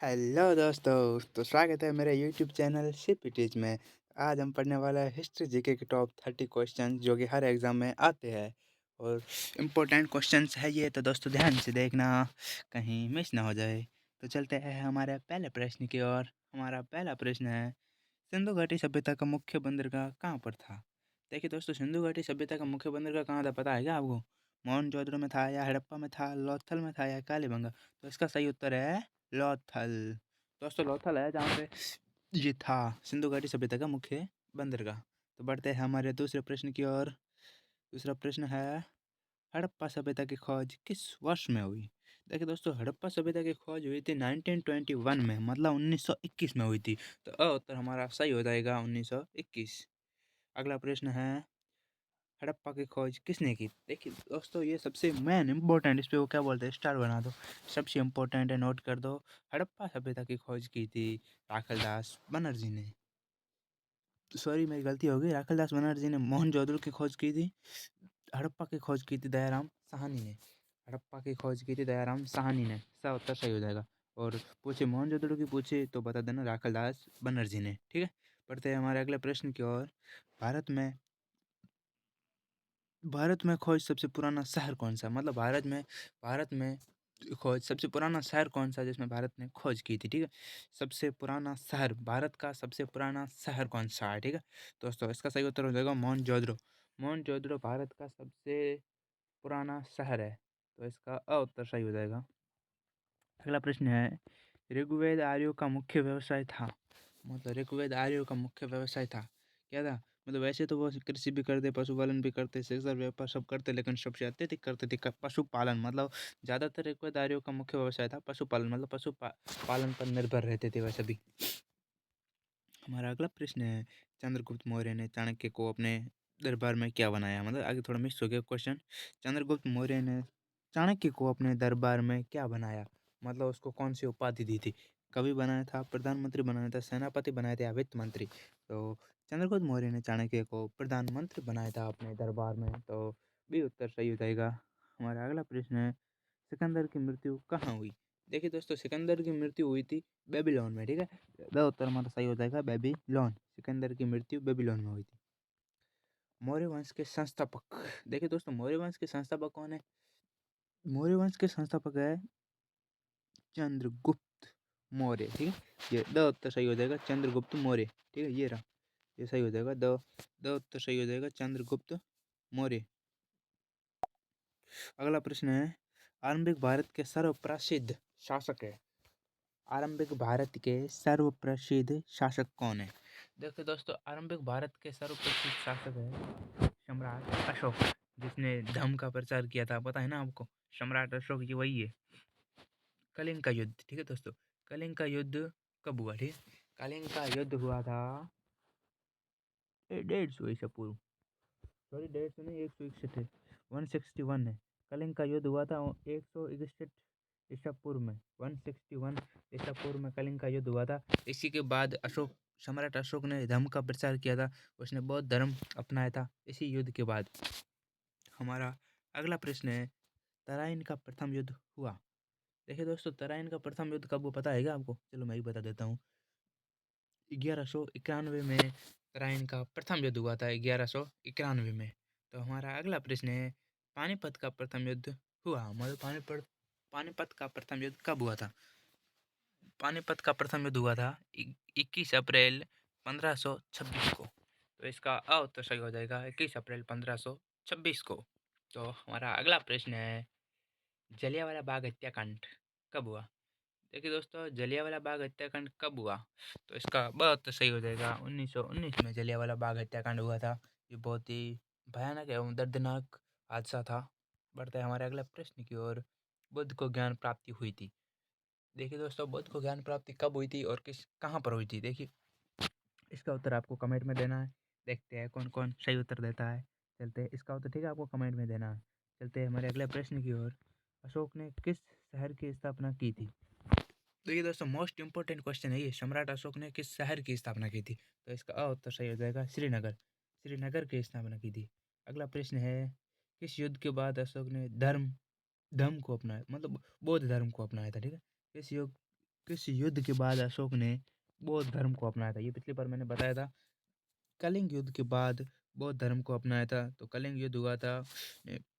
Hello दोस्तों, तो स्वागत है मेरे यूट्यूब चैनल सीपीटीज में। आज हम पढ़ने वाला है हिस्ट्री जीके के टॉप 30 क्वेश्चन जो कि हर एग्ज़ाम में आते हैं और इम्पोर्टेंट क्वेश्चंस है ये, तो दोस्तों ध्यान से देखना कहीं मिस ना हो जाए। तो चलते हैं हमारे पहले प्रश्न की ओर। हमारा पहला प्रश्न है, सिंधु घाटी सभ्यता का मुख्य बंदरगाह कहाँ पर था? देखिए दोस्तों, सिंधु घाटी सभ्यता का मुख्य बंदरगाह कहाँ था पता है क्या आपको? मोहनजोदड़ो में था, या हड़प्पा में था, लोथल में था, या कालीबंगा? तो इसका सही उत्तर है लोथल। दोस्तों लोथल है जहाँ पे ये था सिंधु घाटी सभ्यता का मुख्य बंदरगाह। तो बढ़ते हैं हमारे दूसरे प्रश्न की ओर। दूसरा प्रश्न है, हड़प्पा सभ्यता की खोज किस वर्ष में हुई? देखिए दोस्तों, हड़प्पा सभ्यता की खोज हुई थी 1921 में, मतलब 1921 में हुई थी। तो उत्तर हमारा सही हो जाएगा 1921। अगला प्रश्न है, हड़प्पा की खोज किसने की? देखिए दोस्तों, ये सबसे मेन इंपॉर्टेंट, इस पे वो क्या बोलते हैं, स्टार बना दो। सबसे इम्पोर्टेंट है, नोट कर दो। हड़प्पा सभ्यता की खोज की थी राखलदास बनर्जी ने। सॉरी, मेरी गलती हो गई। राखलदास बनर्जी ने मोहनजोदड़ो की खोज की थी। हड़प्पा की खोज की थी दयाराम साहनी ने। हड़प्पा की खोज की थी दयाराम साहनी ने। इसका उत्तर सही हो जाएगा। और पूछे मोहनजोदड़ो की पूछे तो बता देना राखलदास बनर्जी ने। ठीक है, पढ़ते हैं हमारे अगले प्रश्न की ओर। भारत में भारत में खोज सबसे पुराना शहर कौन सा? मतलब भारत में खोज सबसे पुराना शहर कौन सा जिसमें भारत ने खोज की थी? ठीक है, सबसे पुराना शहर, भारत का सबसे पुराना शहर कौन सा है? ठीक है दोस्तों, इसका सही उत्तर हो जाएगा मोहनजोदड़ो। मोहनजोदड़ो भारत का सबसे पुराना शहर है, तो इसका उत्तर सही हो जाएगा। अगला प्रश्न है, ऋग्वेद आर्यों का मुख्य व्यवसाय था? मतलब ऋग्वेद आर्यों का मुख्य व्यवसाय था, क्या था? मतलब वैसे तो वो कृषि भी करते, पशुपालन भी करते, सेक्सुअल व्यापार सब करते, लेकिन सबसे अत्यधिक करते थे पशुपालन। मतलब ज़्यादातर ऋग्वेद आर्यों का मुख्य व्यवसाय था पशुपालन, मतलब पालन पर निर्भर रहते थे वैसे भी। हमारा अगला प्रश्न है, चंद्रगुप्त मौर्य ने चाणक्य को अपने दरबार में क्या बनाया? मतलब आगे थोड़ा मिस हो गया क्वेश्चन। चंद्रगुप्त मौर्य ने चाणक्य को अपने दरबार में क्या बनाया? मतलब उसको कौन सी उपाधि दी थी? कवि बनाया था, प्रधानमंत्री बनाया था, सेनापति बनाए थे, या वित्त मंत्री? तो चंद्रगुप्त मौर्य ने चाणक्य को प्रधानमंत्री बनाया था अपने दरबार में, तो भी उत्तर सही हो जाएगा। हमारा अगला प्रश्न है, सिकंदर की मृत्यु कहाँ हुई? देखिए दोस्तों, सिकंदर की मृत्यु हुई थी बेबीलोन में। ठीक है, उत्तर हमारा सही हो जाएगा बेबीलोन। सिकंदर की मृत्यु बेबीलोन में हुई थी। मौर्य वंश के संस्थापक, देखिए दोस्तों, मौर्य वंश के संस्थापक कौन है? मौर्य वंश के संस्थापक है चंद्रगुप्त मौर्य। ठीक है, ये उत्तर सही हो जाएगा चंद्रगुप्त मौर्य। ठीक है, ये रहा, ये सही हो जाएगा। उत्तर सही हो जाएगा चंद्रगुप्त मौर्य। अगला प्रश्न है, आरंभिक भारत के सर्वप्रसिद्ध शासक है? आरंभिक भारत के सर्वप्रसिद्ध शासक कौन है? देखिए दोस्तों, आरंभिक भारत के सर्वप्रसिद्ध शासक है सम्राट अशोक, जिसने धर्म का प्रचार किया था, पता है ना आपको? सम्राट अशोक जी वही है। कलिंग का युद्ध, ठीक है दोस्तों, कलिंग का युद्ध कब हुआ? ठीक है, कलिंग का युद्ध हुआ था 150 ईसा पूर्व। सॉरी, 150 नहीं, 161 है, 161 है। कलिंग का युद्ध हुआ था 161 ईसा पूर्व में। 161 ईसा पूर्व में कलिंग का युद्ध हुआ था। इसी के बाद सम्राट अशोक ने धर्म का प्रचार किया था। उसने बौद्ध धर्म अपनाया था इसी युद्ध के बाद। हमारा अगला प्रश्न है, तराइन का प्रथम युद्ध हुआ? देखिए दोस्तों, तराइन का प्रथम युद्ध कब हुआ पता है क्या आपको? चलो मैं ही बता देता हूँ। 1191 में तराइन का प्रथम युद्ध हुआ था, 1191 में। तो हमारा अगला प्रश्न है, पानीपत का प्रथम युद्ध हुआ? मतलब पानीपत का प्रथम युद्ध कब हुआ था? पानीपत का प्रथम युद्ध हुआ था 21 अप्रैल 1526 को। तो इसका उत्तर सही हो जाएगा 21 अप्रैल 1526 को। तो हमारा अगला प्रश्न है, जलियांवाला बाग हत्याकांड कब हुआ? देखिए दोस्तों, जलियांवाला बाग हत्याकांड कब हुआ? तो इसका बहुत सही हो जाएगा 1919 में जलियांवाला बाग हत्याकांड हुआ था। ये बहुत ही भयानक एवं दर्दनाक हादसा था। बढ़ते हैं हमारे अगले प्रश्न की ओर। बुद्ध को ज्ञान प्राप्ति हुई थी? देखिए दोस्तों, बुद्ध को ज्ञान प्राप्ति कब हुई थी और कहाँ पर हुई थी? देखिए, इसका उत्तर आपको कमेंट में देना है। देखते हैं कौन कौन सही उत्तर देता है। चलते हैं, इसका उत्तर ठीक है आपको कमेंट में देना है। चलते हैं हमारे अगले प्रश्न की ओर। अशोक ने किस शहर की स्थापना की थी? देखिए दोस्तों, मोस्ट इंपॉर्टेंट क्वेश्चन है ये, सम्राट अशोक ने किस शहर की स्थापना की थी? तो इसका उत्तर सही हो जाएगा श्रीनगर। श्रीनगर की स्थापना की थी। अगला प्रश्न है, किस युद्ध के बाद अशोक ने धर्म धर्म को अपनाया, मतलब बौद्ध धर्म को अपनाया था? ठीक है, किस युग किस युद्ध के बाद अशोक ने बौद्ध धर्म को अपनाया था? ये पिछली बार मैंने बताया था। कलिंग युद्ध के बाद बौद्ध धर्म को अपनाया था। तो कलिंग युद्ध हुआ था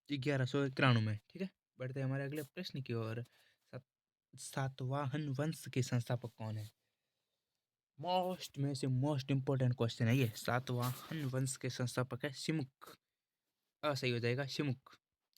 1191 में। ठीक है, बढ़ते हैं हमारे अगले प्रश्न की ओर। सातवाहन वंश के संस्थापक कौन है? मोस्ट में से मोस्ट इंपॉर्टेंट क्वेश्चन है ये। सातवाहन वंश के संस्थापक है शिमुक। सही हो जाएगा शिमुक।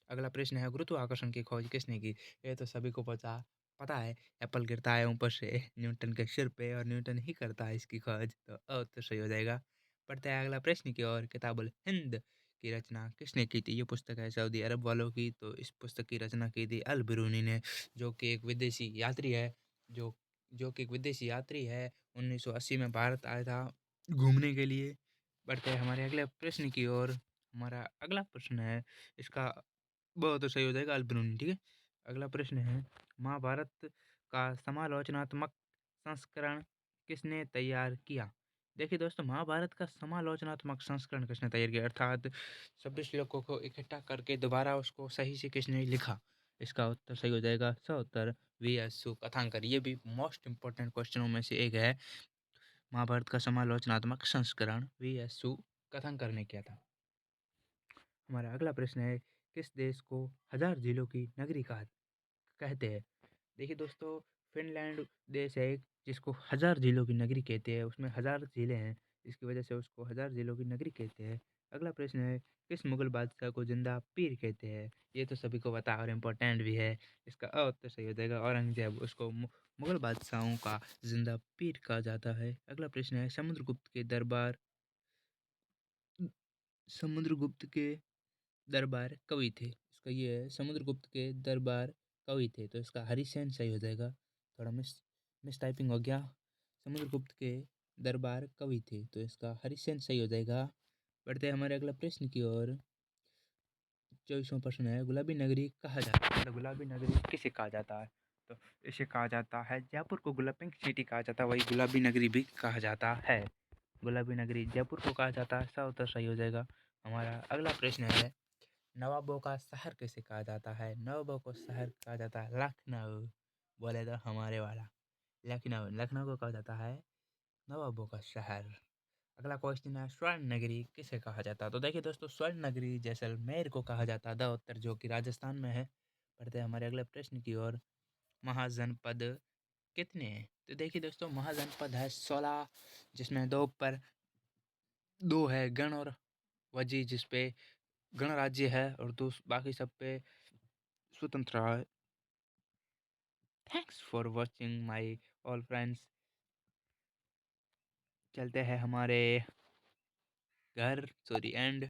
अगला प्रश्न है, गुरुत्वाकर्षण की खोज किसने की? ये तो सभी को पता पता है। एप्पल गिरता है ऊपर से न्यूटन के सिर पे और न्यूटन ही करता है इसकी खोज। तो सही हो जाएगा। पढ़ते हैं अगला प्रश्न की ओर। किताबुल हिंद की रचना किसने की थी? ये पुस्तक है सऊदी अरब वालों की। तो इस पुस्तक की रचना की थी अल बिरूनी ने, जो कि एक विदेशी यात्री है। जो जो कि एक विदेशी यात्री है। 1980 में भारत आया था घूमने के लिए। बढ़ते हैं हमारे अगले प्रश्न की ओर। हमारा अगला प्रश्न है, इसका बहुत तो सही हो जाएगा अल्बरूनी। ठीक है, अगला प्रश्न है, महाभारत का समालोचनात्मक संस्करण किसने तैयार किया? देखिए दोस्तों, महाभारत का समालोचनात्मक संस्करण किसने तैयार किया, अर्थात सभी श्लोकों को इकट्ठा करके दोबारा उसको सही से किसने लिखा? इसका उत्तर सही हो जाएगा उत्तर वी एस कथांकर। ये भी मोस्ट इंपॉर्टेंट क्वेश्चनों में से एक है। महाभारत का समालोचनात्मक संस्करण वी एस कथांकर ने किया था। हमारा अगला प्रश्न है, किस देश को हजार झीलों की नगरी कहा कहते हैं? देखिए दोस्तों, फिनलैंड देश है एक, जिसको हजार झीलों की नगरी कहते हैं। उसमें हजार झीलें हैं, इसकी वजह से उसको हजार झीलों की नगरी कहते हैं। अगला प्रश्न है, किस मुगल बादशाह को जिंदा पीर कहते हैं? ये तो सभी को पता है और इम्पोर्टेंट भी है। इसका उत्तर सही हो जाएगा औरंगजेब। उसको मुगल बादशाहों का जिंदा पीर कहा जाता है। अगला प्रश्न है, समुद्रगुप्त के दरबार कवि थे? इसका ये है, समुद्रगुप्त के दरबार कवि थे। तो इसका हरिसेन सही हो जाएगा। थोड़ा मिस टाइपिंग हो गया। समुद्रगुप्त के दरबार कवि थे, तो इसका हरिसेन सही हो जाएगा। बढ़ते हैं हमारे अगला प्रश्न की ओर। 24वां प्रश्न है, गुलाबी नगरी कहा जाता है? गुलाबी नगरी किसे कहा जाता है? तो इसे कहा जाता है, जयपुर को पिंक सिटी कहा जाता है, वही गुलाबी नगरी भी कहा जाता है। गुलाबी नगरी जयपुर को कहा जाता है। सब उत्तर सही हो जाएगा। हमारा अगला प्रश्न है, नवाबों का शहर किसे कहा जाता है? नवाबों को शहर कहा जाता है लखनऊ। बोले तो हमारे वाला लखनऊ। लखनऊ को कहा जाता है नवाबों का शहर। अगला क्वेश्चन है, स्वर्ण नगरी किसे कहा जाता है? तो देखिए दोस्तों, स्वर्ण नगरी जैसलमेर को कहा जाता है, द उत्तर, जो कि राजस्थान में है। बढ़ते हैं हमारे अगले प्रश्न की ओर। महाजनपद कितने हैं? तो देखिए दोस्तों, महाजनपद है 16, जिसमें दो है गण और वजी, जिसपे गणराज्य है और बाकी सब पे स्वतंत्र है। Thanks for watching my all friends. चलते हैं हमारे घर, सॉरी एंड